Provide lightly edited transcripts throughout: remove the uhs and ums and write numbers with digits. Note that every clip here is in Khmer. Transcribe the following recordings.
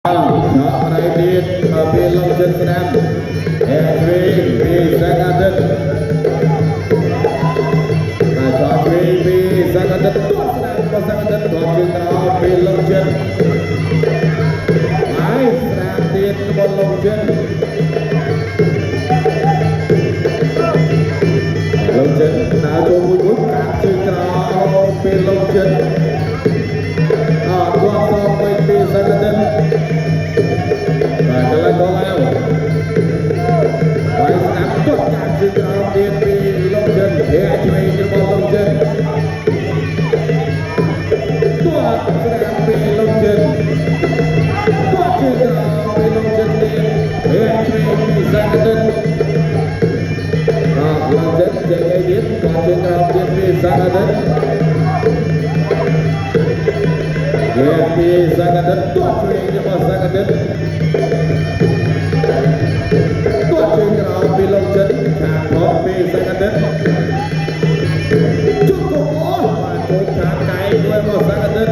Này điện bên lòng chân Sơn Nam vì sang ăn đất cho vì sang ăn đất tốt Sơn Nam có sang ăn đất hoặc chừng nào bên lòng chân máy Sơn Nam điện bên lòng chân nào cho vui vui cả chừng nào bên lòng chân qua sau bên sang ăn đất jalan dolar, baik nampak kasih dalam DP Longjen, HW di bawah Longjen, tuat DP Longjen, tuat DP Longjen HW bisa keten, Longjen jaga dia, tuat DP bisa keten, DP bisa keten, tuat di bawah keten. Belong chân chạm khó về sang ăn đất chúc cùng và chốt chạm cái đuôi vào sang ăn đất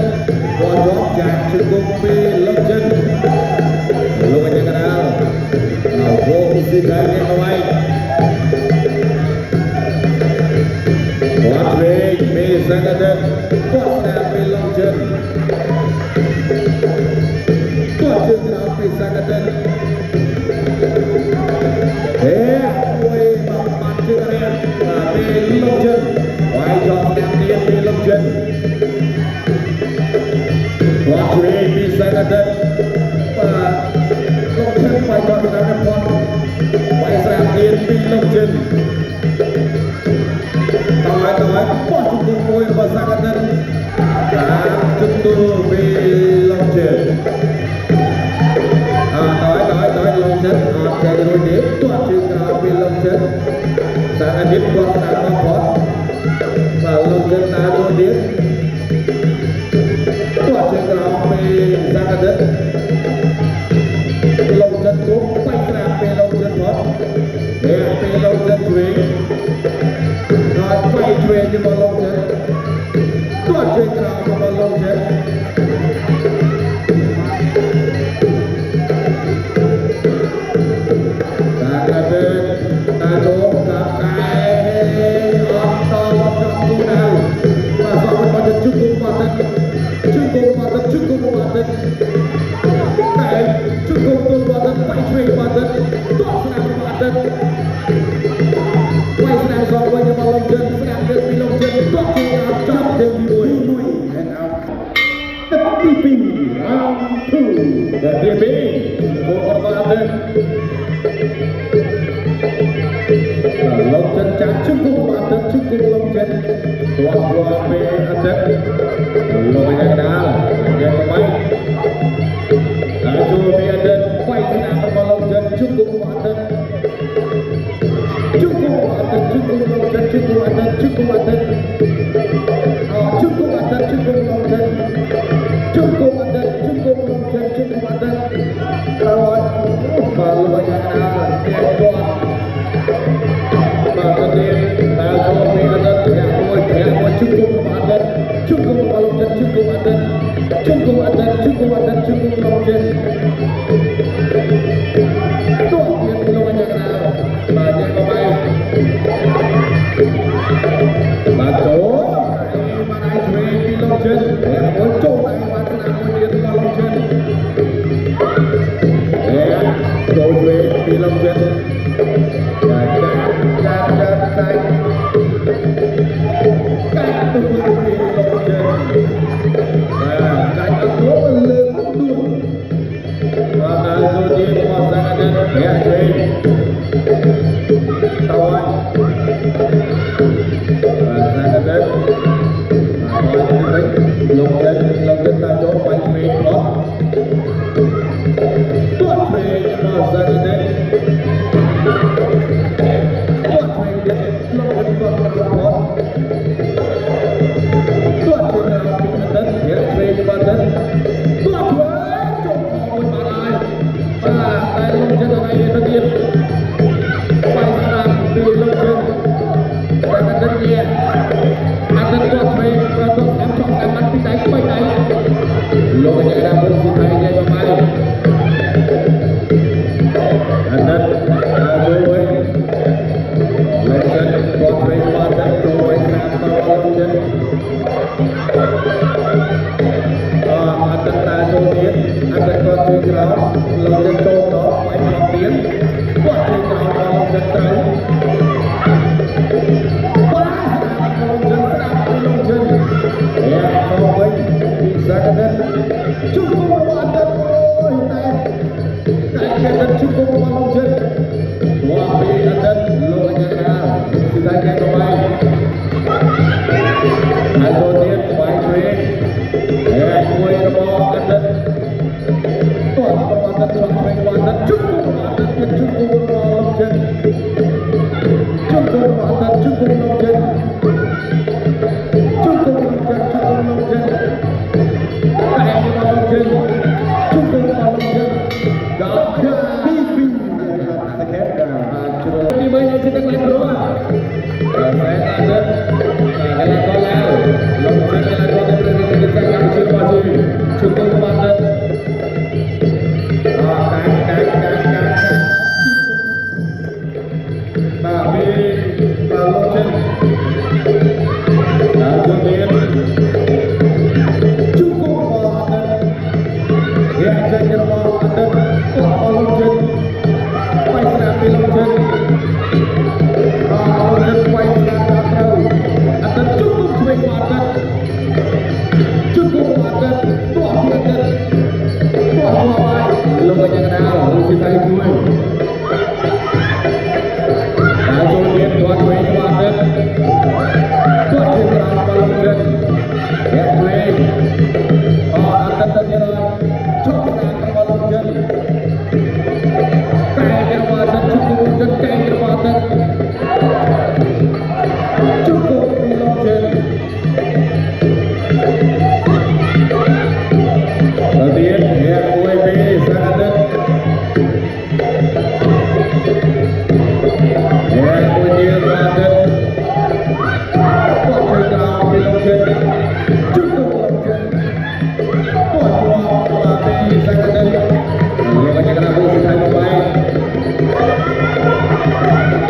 còn chốt chạm chúc cùng belong chân lúc anh cái nào vô xin cái nghe không ai quạt về về sang ăn đất quạt là belong chân quạt chân nào về sang ăn đất quay mặt chưa đen bên lông chân quay cho đẹp tiền bên lông chân quạt về đi sang ăn đất và lông chân quay cho nó đẹp con quay sang tiền bên lông chân nói quạt chúng tôi quay vào sang ăn đất và chúng tôi về lông chân nói lông chân chạy rồi đến toàn trường bên lông chân sang ăn đến toàn sang bóng phót và lông chân ta rồi đến toàn trường bên sang ăn đất lông chân cũng quay sang bên lông chân phót để bên lông chân chuối rồi quay chuối như một lông chân toàn trường như một lông chân lông chân chạm trước cung bản thân trước cung lông chân toàn về ăn đất lôi ra đá nghe có bay đã cho về ăn đất quay sang vào lông chân trước cung bản thân trước cung bản thân trước cung lông chân trước cung bản thân trước cung bản thân trước cung bản thân trước cung lông chân trước cung bản thân trước cung lông chân trước cung bản thân rồi và lôi ra đá nghe có ta cho về ăn đất thẻ ngôi chúc cùng ăn đất chúc cùng vào lông chân chúc cùng ăn đất chúc cùng ăn đất chúc cùng ăn đất chúc cùng lông chân tốt nhất lông nhà nào mà nhà có bay mà chỗ mà ai về đi lông chân thẻ ngôi chỗ này mà sẽ làm ngôi điện vào lông chân thẻ chỗ về đi lông chân tuan perwakilan sampai perwakilan cukup perwakilan cukup perwakilan cukup perwakilan cukup perwakilan cukup perwakilan kayak perwakilan cukup perwakilan gagah pipi di banyak cerita lain bro saya ada dalam kolal lompat dalam kolal berada di tengah observasi cukup padat tapi lompat cukup padat ya saya kira padat lompat baik terapi lompat ada cukup baik padat cukup padat tuah padat tuah baik belum banyak kenal mesti tahu gue kalau dia tuah baik padat tuah jenderal padat ya baik ada ternyata cukup padat kayak padat cukup padat kayak padat cukup padat Kemudian ya UEB sangat ya kemudian padat waktu kau bilangkan cukup bilangkan tuan pelatih sangat kalau banyak kena bos sudah baik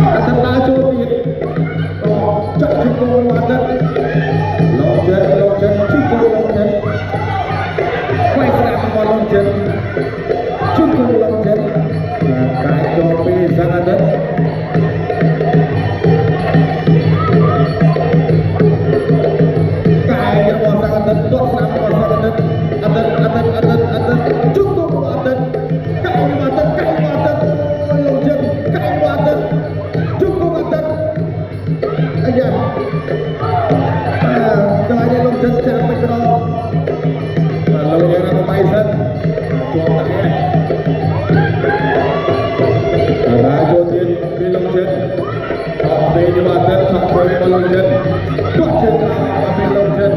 akan laju cukup padat longjan cukup longjan quay sang longjan cukup longjan cái topi sangat cái yang sangat tuh sangat ada cukup ada longjan cukup ada aja kelanya longjan sampai ke lalu dia nama Maisan cuaca ya Rajotin Bilongjen sampai di badan sampai Bilongjen Bilongjen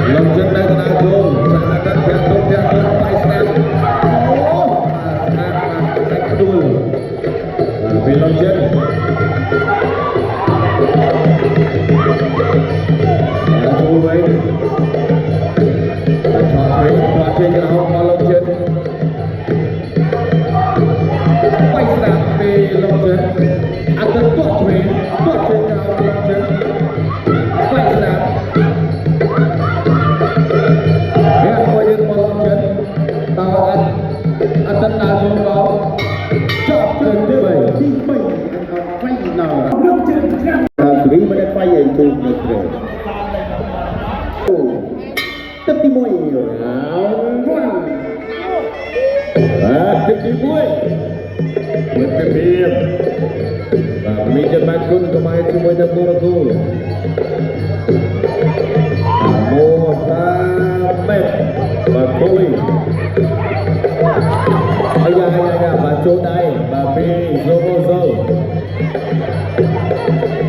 Bilongjen dan Rajo sangat jatuh Maisan sangat kedul Bilongjen Rajo baik Watching the home Longjen quay sang về Longjen ada watching the home Longjen quay sang ya quay đến Longjen tawaran ada tajam bau chọn đến đi bảy quay nào Agri menit quay itu negeri testimonio testimonio berkebir meja bakun kemarin semuanya kurang Mohamed Bakuli ayah baca dai babi zozo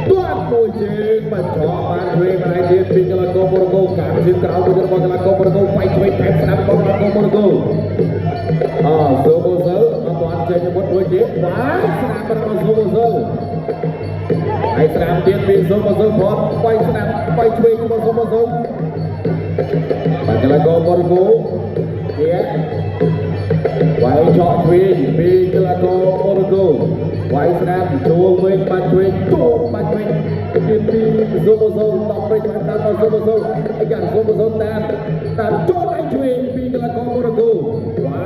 tuan mujib baca bandwe mana dia tinggal komorgo kamsin kau betul betul komorgo fight fight time senap komorgo zozo tuan saya nyebut wajib wah senap bersama zozo ai senap dia zozo bot fight senap fight fight zozo Bagaimana komorgo ya quay chọn thuyền vì cái là cô Monaco quay snap chuông với bàn thuyền kiếm đi Zobozo đọc về cho anh ta vào Zobozo anh gắn Zobozo tam chốt anh thuyền vì cái là cô Monaco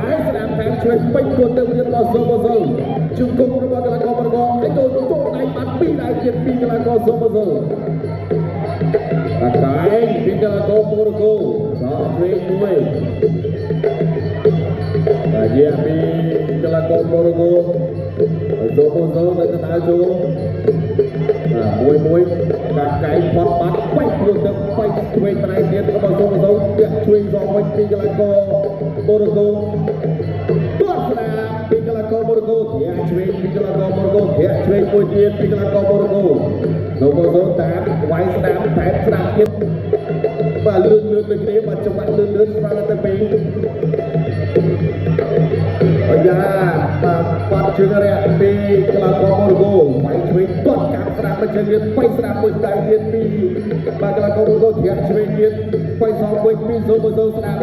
quay snap tam thuyền bánh cuốn đầu tiên vào Zobozo chung cung nó vào cái là cô Monaco anh tôi chốt anh bắn bị lại kiếm vì cái là cô Zobozo và cái vì cái là cô Monaco chọn thuyền đuôi dia di kelakon Monaco Zobozo dan Tenajo mui các cái phát bắt quay được quay quay này tiến vào Zobozo chuyện truyền do mình đi kelakon Morocco ទាត់ស្នាមពីកីឡាករ Morocco ធាក់ឆ្វេងពីកីឡាករ Morocco ធាក់ឆ្វេងមួយទៀតពីកីឡាករ Morocco លោកមកសូនតាមវាយស្នាមតែស្នាមទៀតបាទលឿនដូចគ្នាបាទច្បាស់លឿនស្មើតែពីអាយ៉ាបាទបាត់ជើងរាក់ពីកីឡាករ Morocco វាយឆ្វេងទាត់កាប់ស្នាមមួយជើងទៀតបៃស្នាមមួយដៃទៀតពីបាទកីឡាករ Morocco ធាក់ឆ្វេងទៀតបៃសងវិញពីសូមកសូស្នាម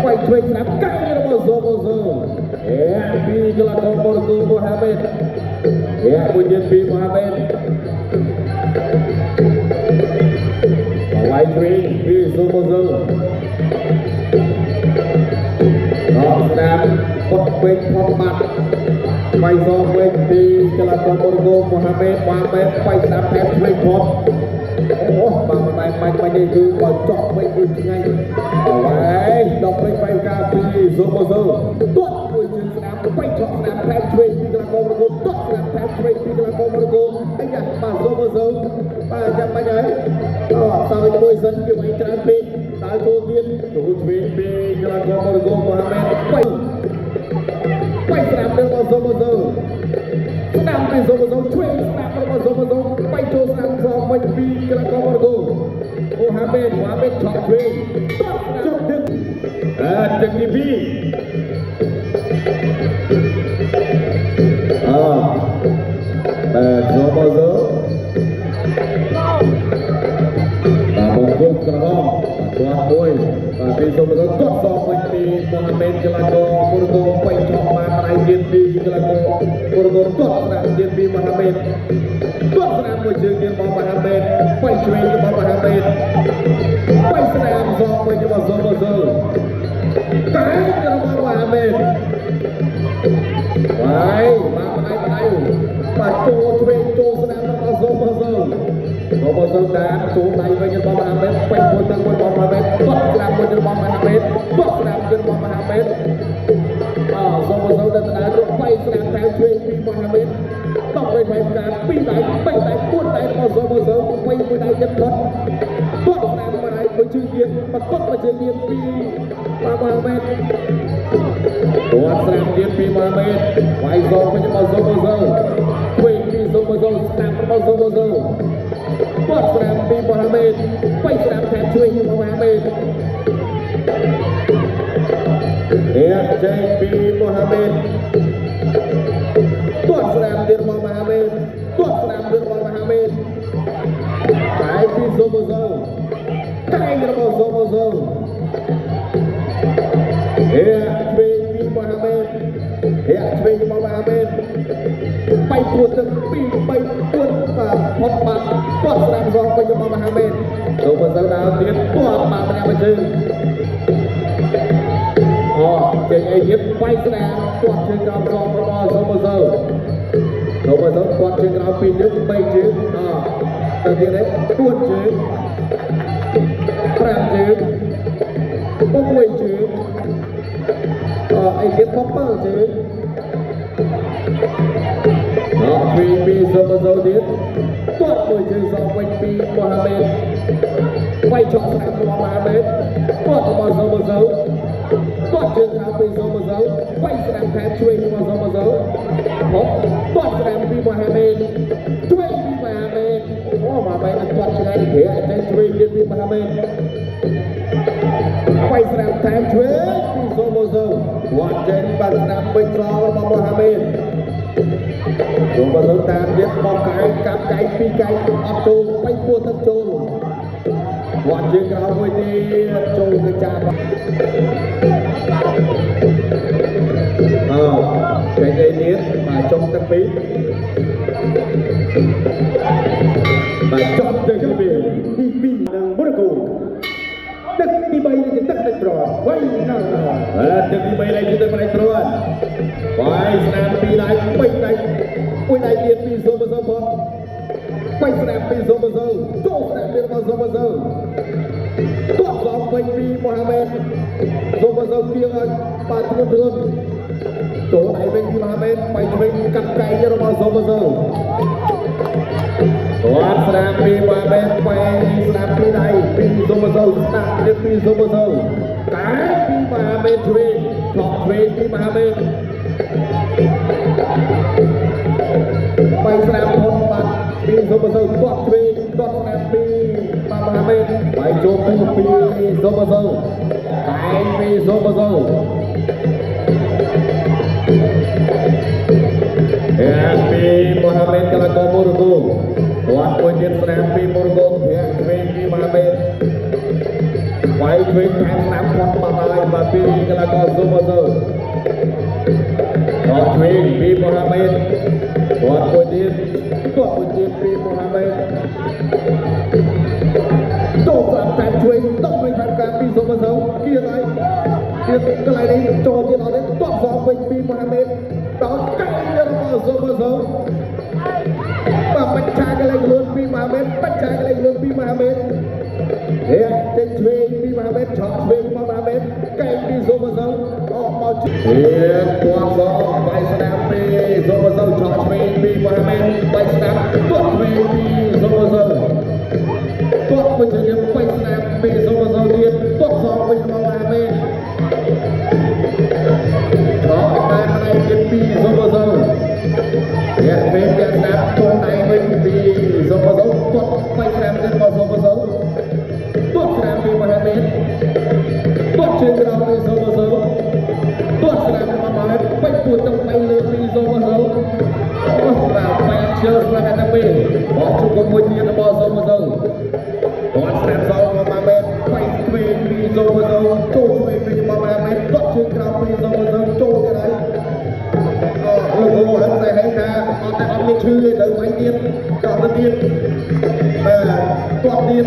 បៃឆ្វេងស្នាមកែរបស់សូមកសូពីកីឡាករ Morocco មូហាម៉េតមួយទៀតពីមូហាម៉េតវាយឆ្វេងពីសូមកសូស្នាមផុតពេកផុតបាត់បៃសងវិញពីកីឡាករ Morocco មូហាម៉េតបៃស្នាមថែមឆ្វេងផុតអូបាទបាញ់នេះគឺបើចប់វិញគឺឆ្ងាយហើយដល់ពេកបៃការពីសូមកសូទាត់មួយជើងស្នាមបៃឆក់ស្នាមថែមឆ្វេងពីកីឡាករ Morocco ទាត់ស្នាមថែមឆ្វេងពីកីឡាករ Morocco អាយ៉ាបាទសូមកសូបាទចាំបាច់ហើយសើចមួយសិនគឺវាយច្រើនពេកតើចូលទៀតចូលឆ្វេងពីកីឡាករ Morocco មូហាម៉េតបៃស្នាមទៅរបស់សូមកសូស្នាមពីសូមកសូឆ្វេងស្នាមរបស់សូមកសូបៃចូលស្នាមសងវិញពីកីឡាករ Morocco មូហាម៉េតឆក់ឆ្វេងចុះទឹកទឹកទី2សូមកសូបង្គោលក្រហមទាត់មួយពីសូមកសូទាត់សងវិញពីមូហាម៉េតកីឡាករ Morocco បៃឆក់បានដៃទៀតពីកីឡាករ Morocco ទាត់ស្នាមទៀតពីមូហាម៉េតទាត់ស្នាមមួយជើងទៀតរបស់មូហាម៉េតបៃឆ្វេងរបស់មូហាម៉េតបៃស្នាមសងវិញរបស់សូមកសូតែរបស់មូហាម៉េតវាយមកបដៃបាទចូលឆ្វេងចូលស្នាមរបស់សូមកសូតាមចូលដៃវិញរបស់មូហាម៉េតពេញមួយទឹកមួយរបស់មូហាម៉េតទាត់ស្នាមមួយរបស់មូហាម៉េតទាត់ស្នាមទៀតរបស់មូហាម៉េតសូមកសូដល់ដៃទៅបៃស្នាមថែមឆ្វេងពីមូហាម៉េតต้องไปแข่งการปีไหนไปไหนพูดไหนมาโซ่ไปมือไหนยันทดตัวสนามมาไหนไปชื่อเยียนมาต้นมาชื่อเยียนปีมาเมตตัวสนามเยียนปีมาเมตไปโซ่ไปจะมาโซ่เวงปีโซ่สนามมาโซ่ตัวสนามปีมาเมตไปสนามแทนช่วยอยู่มาเมตใจปีมาเมตtuan senam di rumah Mahamed tuan senam di rumah Mahamed kai di Zomozo kai di rumah Zomozo baby Mahamed baby Mahamed bay buat tepi bay buat pot bak tuan senam Zomozoไปrumah Mahamed Zomozo đào tiến tuan bak bên bên chân trên ấy hiếp bay senam tuan trên cao Zomozo Zomozo quạt trên áo pin trước bay trước đầu tiên đấy tuột trước phản trước bông quay trước anh tiếp popper trước vì Zomozo tiếp tuột mùi trước do quanh pi Mohamed quay chọn sẵn của Mohamed tuột của Zomozo tuột trên áo pin Zomozo quay sẵn thép chui của Zomozo tuột sẵn pi Mohamed chui pi Mohamed Mohamed ăn tuột trên anh thế anh chui lên pi Mohamed quay sẵn thép chui pi Zomozo tuột trên bàn sẵn bên gió của Mohamed Zomozo tam biết một cái cắm cái pi cái áp trôn quay cua thấp trôn tuột trên áo với đi trôn cái chạm cái dây niết mà trong tắc bí mà trong tắc bí đi pin đang bớt cổ tắc đi bay lên tắc lên tròn quay nào tắc đi bay lên tắc lên tròn quay snap pi lại bay này quay này liền pi Zomozo con quay snap pi Zomozo chỗ snap liền vào Zomozo tuột gió quay pi Mohamed Zomozo kia ba thương chỗ này bên Mohamed bay bên cặp cây cho nó Zomozo tuột snap pi Mohamed quay snap pi này pi Zomozo snap lên pi Zomozo cái pi Mohamed ពីមហាមេតបីស្នាមធំបាត់ពីសុបសូវទាត់ឆ្វេងទាត់ស្នាមពីមហាមេតបីចូលពីសុបសូវកែងពីសុបសូវពីមហាមេតកលកមូរគូទាត់មួយទៀតស្នាមពីមូរគូធាក់ឆ្វេងពីមហាមេតវាយឆ្វេងថែមស្នាមគាត់បាត់ហើយបាទពីកីឡាករសុបសូវទាត់ឆ្វេងពីមហាមេតទាត់មួយទៀតពីមហាមេតចូលតាមតែឆ្វេងដល់វិញតាមការពីសុបសូវគៀហើយទៀតកន្លែងនេះចូលទៀតអត់ទេទាត់សងវិញពីមហាមេតដល់កែងរបស់សុបសូវបាទបច្ចាកលេខលឿនពីមហាមេតបច្ចាកលេខលឿនពីមហាមេតហេចេញឆ្វេងពីមហាមេតឆក់ឆ្វេងមកមហាមេតកែងពីសុបសូវអស់មកហេទាត់សងវាយស្នាមពីសុបសូវឆក់ឆ្វេងពីមហាមេតវាយស្នាមទាត់ឆ្វេងពីសុបសូវទាត់មួយជាវាយស្នាមពីសុបសូវទៀតទាត់សងវិញមកមហាមេតតែទៀតពីសុបសូវយ៉ាពេលស្នាមចូលដៃវិញពីសុបសូវទាត់វាយស្នាមទៀតមកសុបសូវទាត់ស្នាមពីមហាមេតទាត់ជើងក្រោមពីសុបសូវទាត់ស្នាមមកមហាមេតពេញពួតទឹកដៃលើពីសុបសូវអូបាទបែកជើងស្លាប់តែពេលបោះជុំមួយទៀតរបស់សុបសូវទាត់ស្នាមសងមកមហាមេតបែកឆ្វេងពីសុបសូវចូលឆ្វេងពីមហាមេតទាត់ជើងក្រោមពីសុបសូវចូលទៅហើយលោកគ្រូហ្នឹងតែហេថាអត់មានឈឺទេទៅវិញទៀតចោលទៅទៀតបាទទាត់ទៀត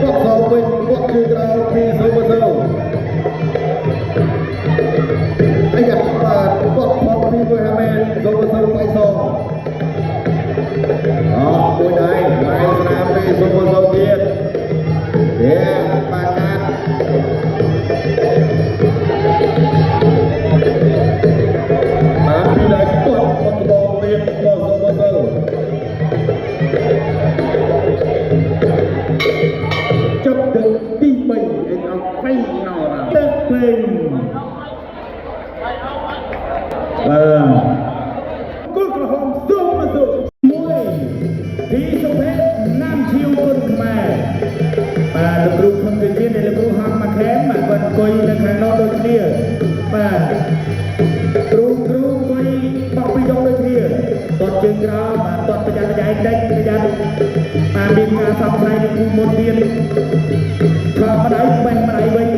ទាត់សងវិញទាត់ជើងក្រោមពីសុបសូវអាយ៉ាបាទទាត់មកពីមហាមេតសុបសូវបែកសងមួយដៃបែកស្នាមពីសុបសូវទៀតបាទកាត់បាទពីដៃទាត់មកដងទៀតមកសុបសូវចាប់ទឹកទី3ឯអត់ពេញណោរទឹកពេញគូក្រហមសុបសូវមួយទីសុភ័ក្រណាំឈៀវគុណខ្មែរបាទលោកគ្រូខ្ញុំទៅជាលោកគ្រូហាត់មកខេមបាទគាត់អង្គុយនៅខាងនោះដូចគ្នាបាទគ្រូអង្គុយបោះពីដងដូចគ្នាទាត់ជើងក្រោមបាទទាត់ប្រយ័ត្នប្រយែងតិចប្រយ័ត្នបាទមានការសង្ស័យនឹងគូមុនទៀតខ្លះម្ដាយបេះម្ដាយវិញ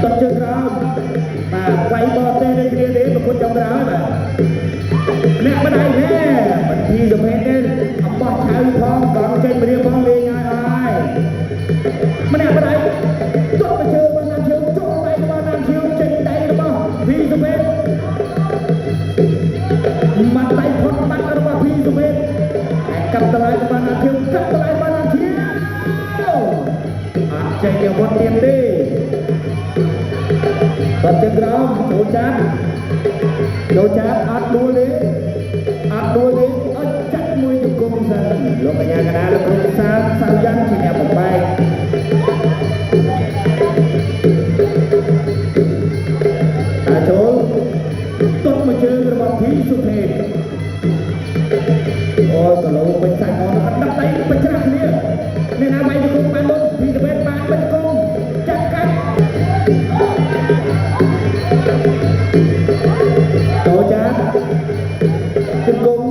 ទាត់ជើងក្រោមបាទវាយបតទេដូចគ្នាទេប្រគុណចំក្រោយបាទអ្នកម្ដាយណែបន្ទីសុភ័ក្រទេអំបោះឆៅផងកងចេញរៀបផងលេងហើយម្នាក់ម្ដាយទាត់ទៅជើងបានណាជើងចូលដៃបានណាជើងចេញដៃរបស់វីសុភ័ក្រមាត់ដៃផុតបាត់របស់វីសុភ័ក្រហើយកាប់តឡាយបានណាជើងកាប់តឡាយបានណាជើងអត់ចេញអាវុធទៀតទេបាត់ជើងក្រោមចូលចាត់អត់ដួលទេអត់ចាក់មួយជង្គង់សិនលោកកញ្ញាកណ្ដាលលោកគ្រូសាយ៉ាន់ជាអ្នកបំបែកតាចូលទុតមកជើងរបស់ភីសុភ័ក្រអូយក៏លោពេញសាច់មកអត់ដាក់ដៃបច្រាស់គ្នាអ្នកណាវាយជង្គង់បានលុតភីសុភ័ក្របានបិទជង្គង់ចាក់កាត់ចូលចាជង្គង់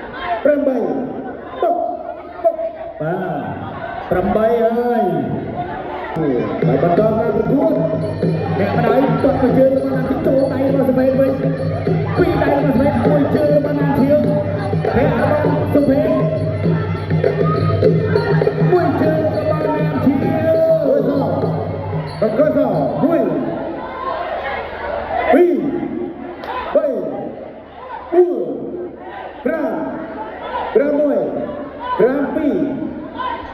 8 បុកបាទ8ហើយហើយបន្តការប្រកួតអ្នកម្ដាយទាត់មកជើងរបស់ណាទីចូលដៃរបស់សុភេនវិញពីរដៃរបស់សុភេនមួយជើងរបស់ណាធៀវហើយរបស់សុភេនមួយជើងរបស់ណាធៀវបកសមួយពី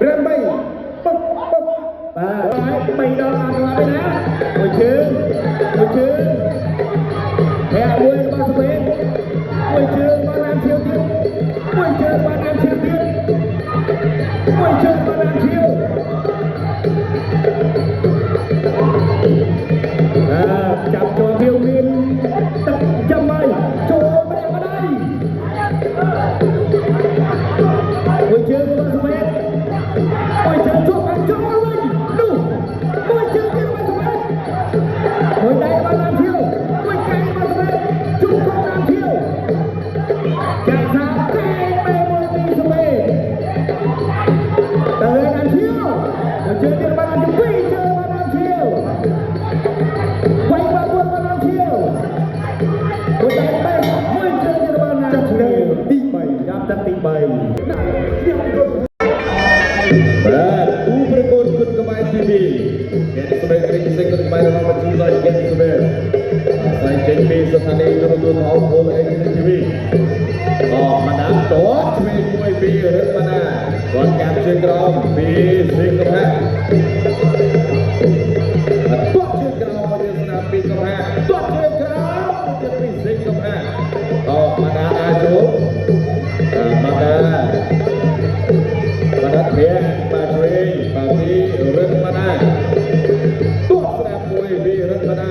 រ8 បុកបាទហើយ3ដងអត់ទេណាមួយជើងហើយមួយរបស់សុភេនមួយជើងរបស់ណាធៀវទៀតមួយជើងរបស់ណាធៀវទៀតមួយជើងរបស់ណាធៀវចាប់ចូលធៀវមានទឹកចាំហើយចូលម្នាក់ម្ដាយមួយជើងរបស់សុភេនមួយជើងជប់អត់ចូលវិញនោះមួយជើងទៀតរបស់សុភេនមួយដៃរបស់ណាធៀវមួយកែរបស់សុភេនជប់របស់ណាធៀវចាក់សាកែបែមួយពីសុភេនទៅណាធៀវមួយជើងទៀតរបស់ណាធៀវពីរជើងរបស់ណាធៀវវាយរបស់ណាធៀវមួយដៃបែមួយជើងទៀតរបស់ណាធៀវទី3ចាប់ទឹកទី3បាទគូប្រកួតគុណកម្ ក្រោមពីសិង្ហៈទាត់ជើងក្រោមមកយើងស្នាមពីកំហាទាត់ជើងក្រោមទៅពីសិង្ហៈអោមកដាអាជូមកដាភៀបាទវិញបាទពីរឹងមកដាទាត់ស្នាមមួយពីរឹងមកដា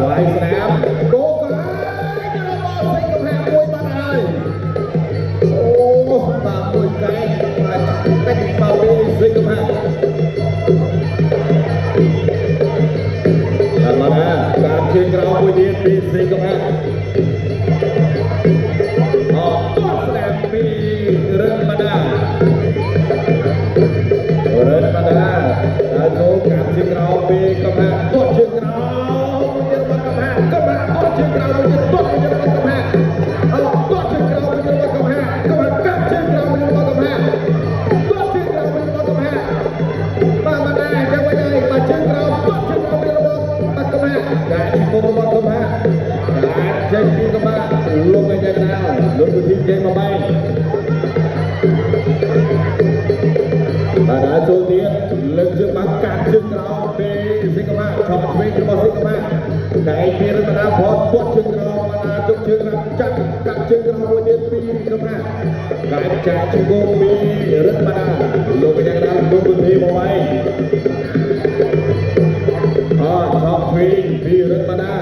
វាយស្នាមកោកហើយរបស់សិង្ហៈមួយបាត់ហើយអូបាទមួយកែបាទពេញបោពីសិង្ហៈមកណាការជើងក្រោមមួយទៀតពីសិង្ហៈទាត់ស្នាមពីរឹងមកដាចូលការជើងក្រោមពីកំហាទាត់ជើងក្រោមទៅមកកំហាទាត់ជើងក្រោមទៅទាត់ទៅកំហាទាត់ជើងក្រោមទៅមកកំហាកាប់ជើងក្រោមទៅមកកំហាទាត់ជើងក្រោមទៅមកកំហាបាទមកដែរចាំໄວដែរបាទជើងក្រោមទាត់ជើងក្រោមទៅមកកំហាការជើងមុខរបស់កំហាការចេញពីកំហាលុបទៅយ៉ាងណាលុបទៅទីចេញមកបែរបាទដល់ចូលទៀតលើកជើងមកកាត់ជើងក្រោមពីសិង្ហៈឆក់ឆ្វេងរបស់សិង្ហៈតែពីរបណ្ដាផតទាត់ជើងក្រោមបណ្ដាជុកជើងរាប់ចាក់កាត់ជើងក្រោមមួយទៀតពីសិង្ហៈកាយចាក់ជើងពីរឹតបណ្ដាលោកបញ្ញាដល់លោកវិធីមកໄວឆក់ឆ្វេងពីរឹតបណ្ដា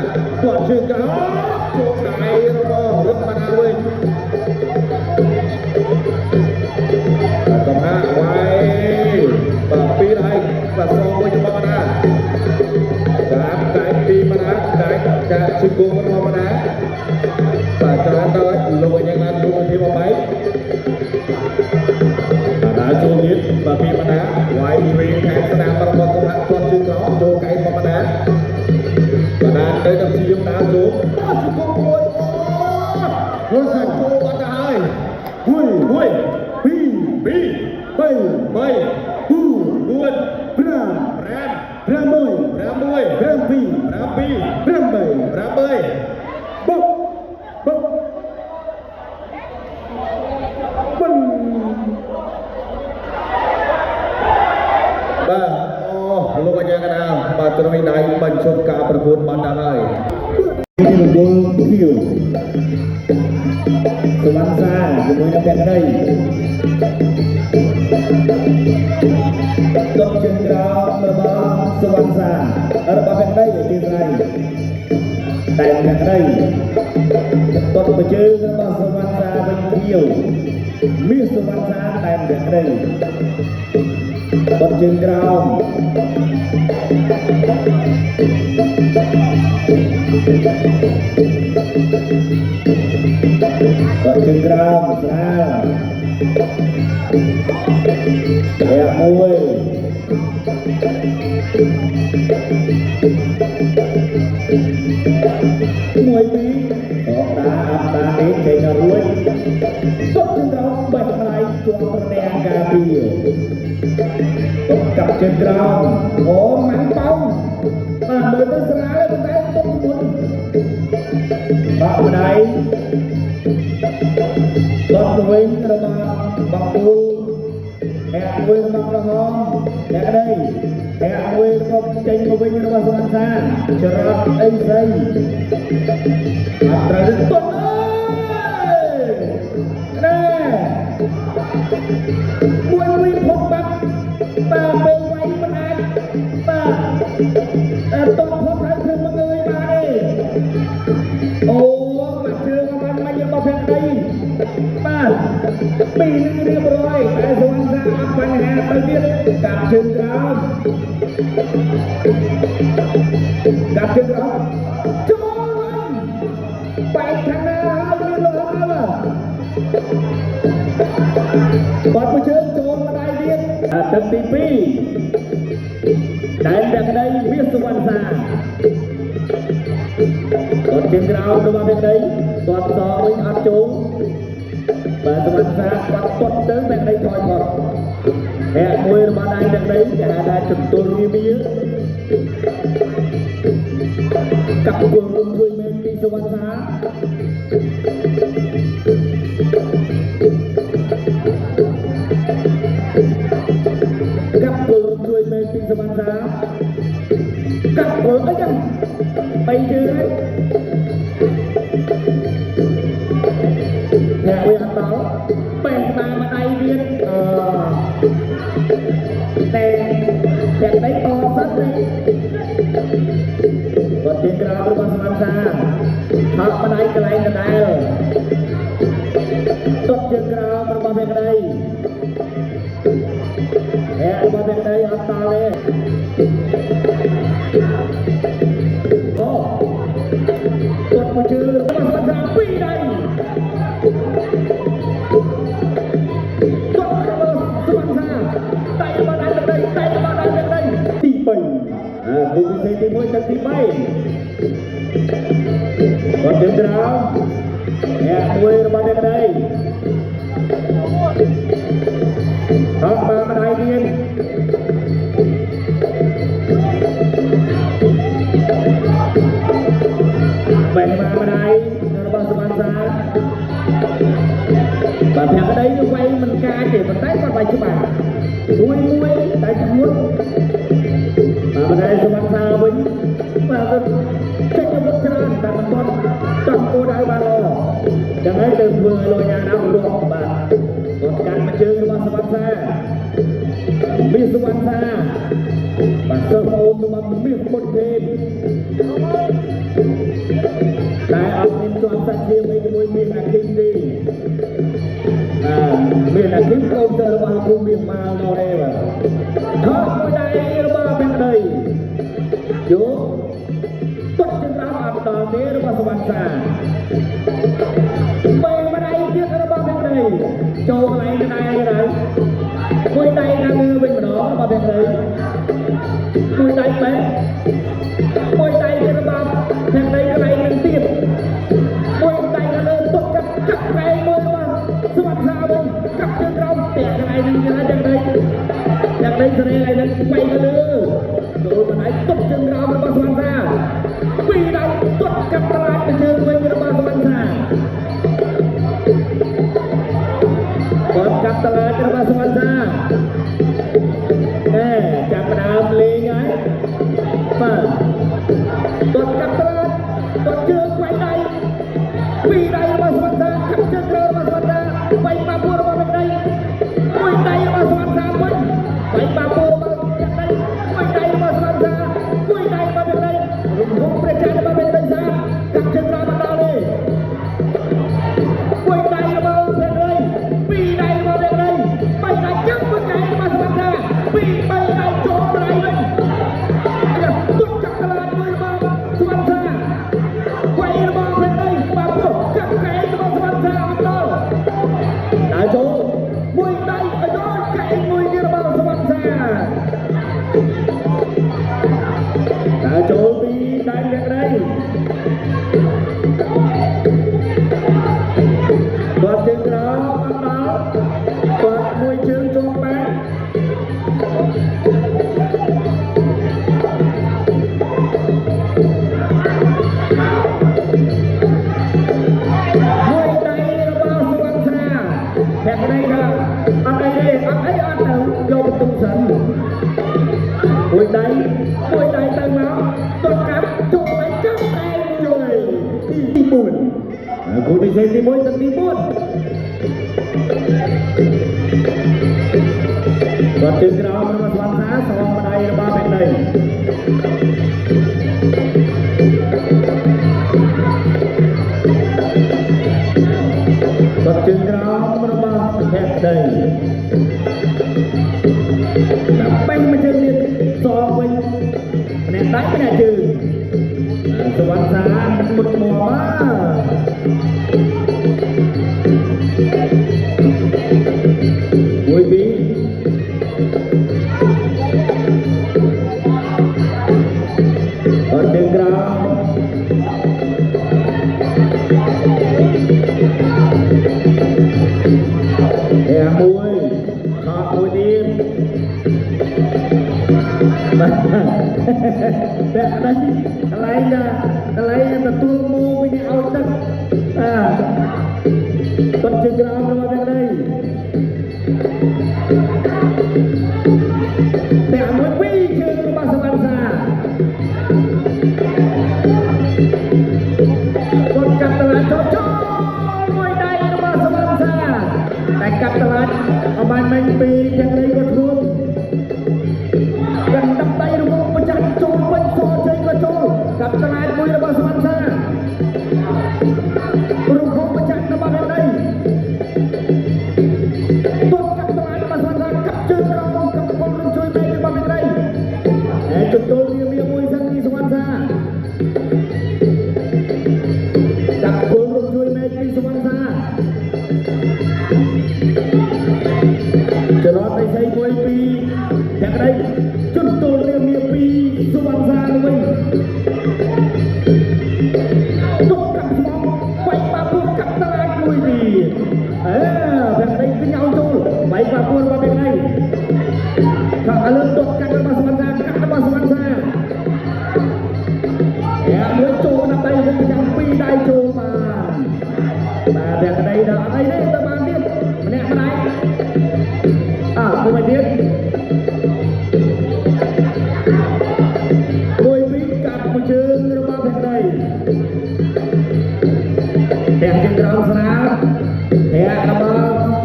ទាត់ជើងក្រោមចូលដៃរបស់រឹតបណ្ដាវិញកំហាវាយបាទពីរហើយបាទសងវិញរបស់បណ្ដាតាមកាយពីបណ្ដាកាយកាជើងគងរបស់បណ្ដាបាទច្រើនដល់លោកយ៉ាងណាលោកវិធីមកបែកបាទចូលទៀតបាទពីបណ្ដាវាយឆ្វេងខាងស្នាមរបស់កំហាទាត់ជើងក្រោមចូលកាយរបស់បណ្ដាបណ្ដាទៅដល់ជាយំដើរចូលទាត់ជើងគងមួយអូរសាច់ចូលបាត់ទៅហើយមួយពីរបី4 5 6 7 លោកអាចារ្យកណ្ដាលបាទត្រឹមដៃបញ្ចុះការប្រកួតបានដល់ហើយពីរងគីវសវណ្ណសាជាមួយនឹងពាក់ដីទាត់ជើងក្រោមរបស់សវណ្ណសារបស់ពាក់ដីទីស្រីតែពាក់ដីទាត់បញ្ជើងរបស់សវណ្ណសាវិញគីវមានសវណ្ណសាតែពាក់ដីទាត់ជើងក្រោមទាត់ជើងក្រោមស្រាលតែមួយពីរអត់ដានេះចេញរួចទាត់ជើងក្រោមបេះផ្នែកជាប់ប្រមាណការពីកាប់ជើងក្រោមអូម៉ាំងប៉ោងបាទមើលទៅស្រាលតែទុកមុនបាក់ម្ដាយទាត់វិញរបស់បាក់គូលអ្នកមួយរបស់ក្រហមអ្នកដីអ្នកមួយរបស់ចេញមកវិញរបស់សវណ្ណសាច្រត់អីស្អីអត់ត្រូវទុកអើយណែមួយផុតបាត់បាទពេលវាយមិនអាចបាទទាត់ផុតហើយធ្វើមកងើយបាទទេអូមកជើងបានមកយកមកភាក់ដីបាទពីនឹងរៀបរយតែសវណ្ណសាអត់បញ្ហាទៅទៀតកាប់ជើងក្រោមកាប់ជើងក្រោមចូលវិញបែកខាងណាហើយមានលោហទៅបាត់មួយជើងចូលម្ដាយទៀតទឹកទី2ដែលពាក់ដីវាសវណ្ណសាទាត់ជើងក្រោមរបស់ពាក់ដីទាត់សងវិញអត់ចូលបាទសវណ្ណសាគាត់ទាត់ទៅពាក់ដីថយផុតអ្នកមួយរបស់ដៃពាក់ដីគេហៅថាចន្ទុលវាកាប់គល់រួមជួយមែនពីសវណ្ណសា หักมาได้กระไรกระไดตบจึงกราวประมาณเป็นกระไดแอบมาเป็นกระไดอัตตาเลยโอ้ตบมาชื่อมาสัญญาปีใดตบกระเบิดสวรรค์ซาไต่มาได้เป็นกระไดไต่มาได้เป็นกระไดตีไปผู้พิเศษที่มวยจากตีไปตบจึงกราวแอบมวยประมาณเป็นกระไดทำมาไม่ได้เรียนแบ่งมาไม่ได้ระบาดสมานสารแบบแผงก็ได้ด้วยไว้มันกาเก็บมันได้ก็ไปชิบะมวยได้จังมุดมาไม่ได้สมานสารวิ่งมาก็เช็คกับรถชนแต่มันบอลจับโกได้บาลยังไงเดินเมืองลอยยาน้ำรวมบาตอนการมาเจอระบาดสมานสารมีสวรรค์ซาปัสสาวะตัวมันมีคนเทนแต่เอาเงินจวนสักเทียมไปมวยมีนักกินดีมีนักกินเขาจะระบาดคุมมีมาเราได้ป่ะถ้ามวยใดระบาดเป็นใดอยู่ต้นจึงรับอับตอนนี้ระบาดสวรรค์ซาไปมาได้เยอะระบาดเป็นใดโจอะไรกันได้มวยใดนะมือเป็นหนอมาเป็นเลยมวยใดเป็นมวยใดเป็นระบาดอย่างใดก็ไรหนึ่งตีบมวยใดก็เลยตกกับไก่มวยมาสวัสดิ์ซาบงกับเจ้าเราเตะอะไรหนึ่งอย่างใดแสดงอะไรนั้นไปกันเลยโดนมาไหนตกเจ้าเราระบาดสวัสดิ์ซาปีใดตกกับตลาดเป็นเชิงมวยระบาดสวัสดิ์ซาตกกับตลาดระบาดสวัสดิ์ซาจับดามเลยไงมาตดกับตลาดตดเชือกไว้ใดปีใดมาสวนซากับเชือกเรือมาสวนซาไปมาบัวมาเป็นใดมวยใดมาสวนซาไปมาบัวมาเป็นใดมวยใดมาสวนซามวยใดมาเป็นใดรุ่งประจันมาเป็นใดซากับเชือกเรือมาดาวเลยมวยใดมาเป็นใดปีใดมาเป็นใดไปใดจับมวยใดมาสวนซาปีไปใดโจมอะไรเลยตุกกับตลาดมวยมาสวนซาไว้ระบาดเป็นใดมาพวกกับไก่มาสวนซาอันโตนายโจมวยใดไอ้โจไก่มวยระบาดสวนซานายโจปีได้เรียกได้บอลจึงเราอันมาบอลมวยเชิงโจมไปแข่งอะไรนะอะไรเนี่ยอะไรอันเดิมโยมตุ้งสันมวยใดตั้งน้ำต้องกับจุกไปจับแทงเลยตีบุญกูดีเซนตีมวยตั้งตีบุญก่อนจึงเรามาสวรรค์ซาสองบันไดระบาเป็นเลยก่อนจึงเราแค่ใดนับเป็นมาเจอเนี่ยสอบไปแนบได้ไม่ได้จืดสวรรค์สาหมดหมอมาโวยบีตอนเดินกราวมวยขาดมวยดีแบบอะไรนะแต่ตัวโมไม่ได้เอาตั้งต้นจึงเรามาเป็นไงแต่มวยวิ่งเชิงมาสวรรค์ซาต้นกับตลาดโจมวยใดมาสวรรค์ซาแต่กับตลาดเอาบ้านไม่ปีอย่างไรก็ทุกกันดับไตระบบประจันโจมเป็นโซ่ใจกระโจกับตลาดมวย រូបហូបប្រចាំរបស់អ្នកនេះទុកកាត់ឆ្លាយរបស់ស្វាន់សាកាប់ជើងក្រោមកំពុងរំជួយមេរបស់អ្នកនេះហើយជទល់វាមួយសិនពីស្វាន់សាកាប់គល់រំជួយមេពីស្វាន់សាចរន្តនៃសៃមួយពីអ្នកនេះជទល់វាពីស្វាន់សាវិញទុកកាត់ស្មងបែកបាពុះកាត់ឆ្លាយមួយទៀតអ្នកនេះគឺញ៉ៅចូលបែកបាពុះរបស់អ្នកនេះថាឥឡូវទុកកាត់របស់ស្វាន់សាកាត់របស់ស្វាន់សាមួយចូលដើម្បីវិញប្រចាំពីរដៃចូលបានអ្នកនេះដល់អីទេទៅបានទៀតម្នាក់ម្ដាយមួយទៀតមួយពីរកាប់មួយជើងរបស់អ្នកនេះទាំងជើងក្រោមស្នាមទាំងរបស់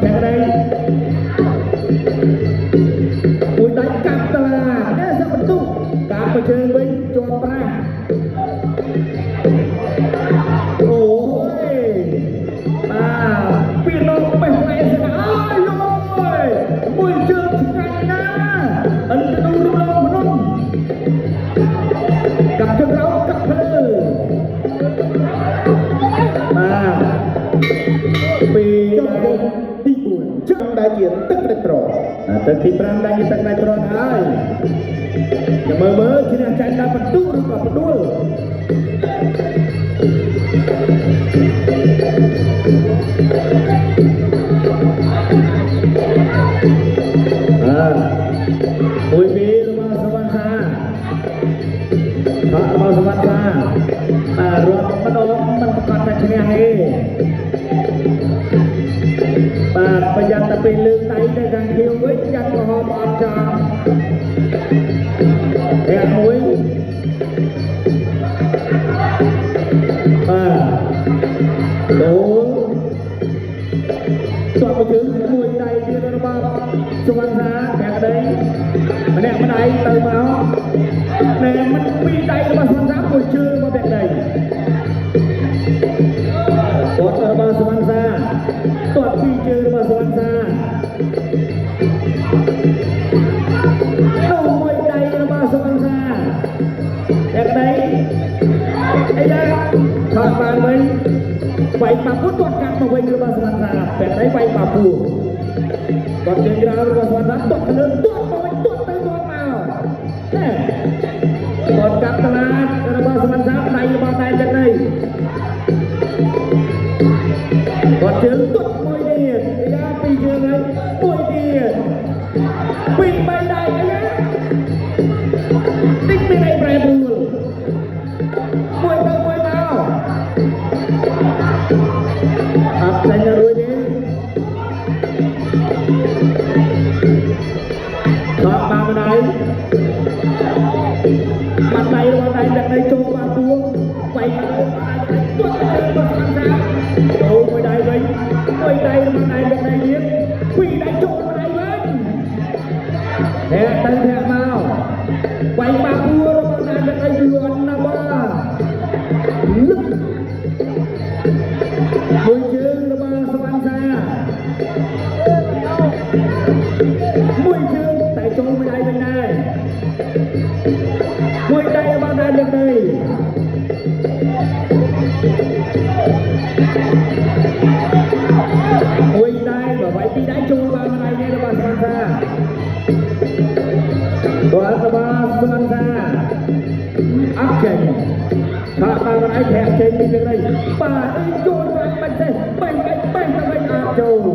អ្នកនេះមួយដៃកាប់តឡានេះសិបន្ទុកកាប់មួយជើងវិញជាប់ប្រាស់អូយពីនងបេះផ្លែស្នាអើយមួយជើងឆ្ងាញ់ណាស់អន្តនូរំលងភ្នំកាប់ជើងក្រោមកាប់ភ្លើពីទី4ជើងដែលជាទឹកដាច់ត្រង់ទឹកទី5ដែលជាទឹកដាច់ត្រង់ហើយចាំមើលឈ្នះចាញ់ដល់បន្ទុកឬក៏ផ្ដួលមួយពីរបស់សវណ្ណសារបស់សវណ្ណសារត់ម្ដងមិនប្រកាសតែឈ្នះទេប្រយ័ត្នតែពេលលើកដៃទៅខាងខៀវវិញយ៉ាត់ក្រហមអត់ចាំអ្នកមួយដូលស្ទាត់ទៅជើងមួយដៃទៀតរបស់សវណ្ណសាអ្នកដៃម្នាក់ម្ដាយទៅមកតែមិនពីរដៃរបស់សវណ្ណសាមួយជើងរបស់អ្នកដៃគាត់របស់សវណ្ណសាទាត់ពីរជើងរបស់សវណ្ណសានោះមួយដៃរបស់សវណ្ណសាអ្នកដៃអីយ៉ាថតបានវិញវាយបាពុះទាត់កាត់មកវិញរបស់សវណ្ណសាអ្នកដៃវាយបាពុះគាត់ជើងក្រោមរបស់សវណ្ណសាទាត់ទៅលើទាត់មកវិញទាត់ទៅទាត់មកគាត់កាប់តឡាតរបស់សវណ្ណសាដៃរបស់តែចិត្តនេះគាត់ជើងទាត់មួយទៀតអាយ៉ាពីរជើងហើយមួយទៀតពីរបីដៃអាយ៉ាតិចពីរដៃប្រែប្រួលមួយទៅមួយមកអត់ចាញ់រួចទេគាត់បានម្ដាយបាត់ដៃរបស់ដៃអ្នកនេះចូលបានទួវាយទៅទាត់ជើងរបស់ស្មាសាចូលមួយដៃវិញមួយដៃរបស់ដៃអ្នកនេះទៀតពីរដៃចូលមួយដៃវិញអ្នកទៅអ្នកមកវាយបាក់ពួររបស់ដៃអ្នកនេះលន់ណាស់បាទលឹកមួយជើងរបស់ស្មាសាមួយជើងតែចូលមួយដៃវិញដែរមួយដៃរបស់ដៃអ្នកនេះមួយដៃបើវាយពីរដៃចូលបានដៃនេះរបស់ស្មាសាគាត់របស់ស្មាសាអត់ចេញថាបានដៃធាក់ចេញពីនេះបាទចូលបានបាច់ទេបេះទៅវិញអត់ចូល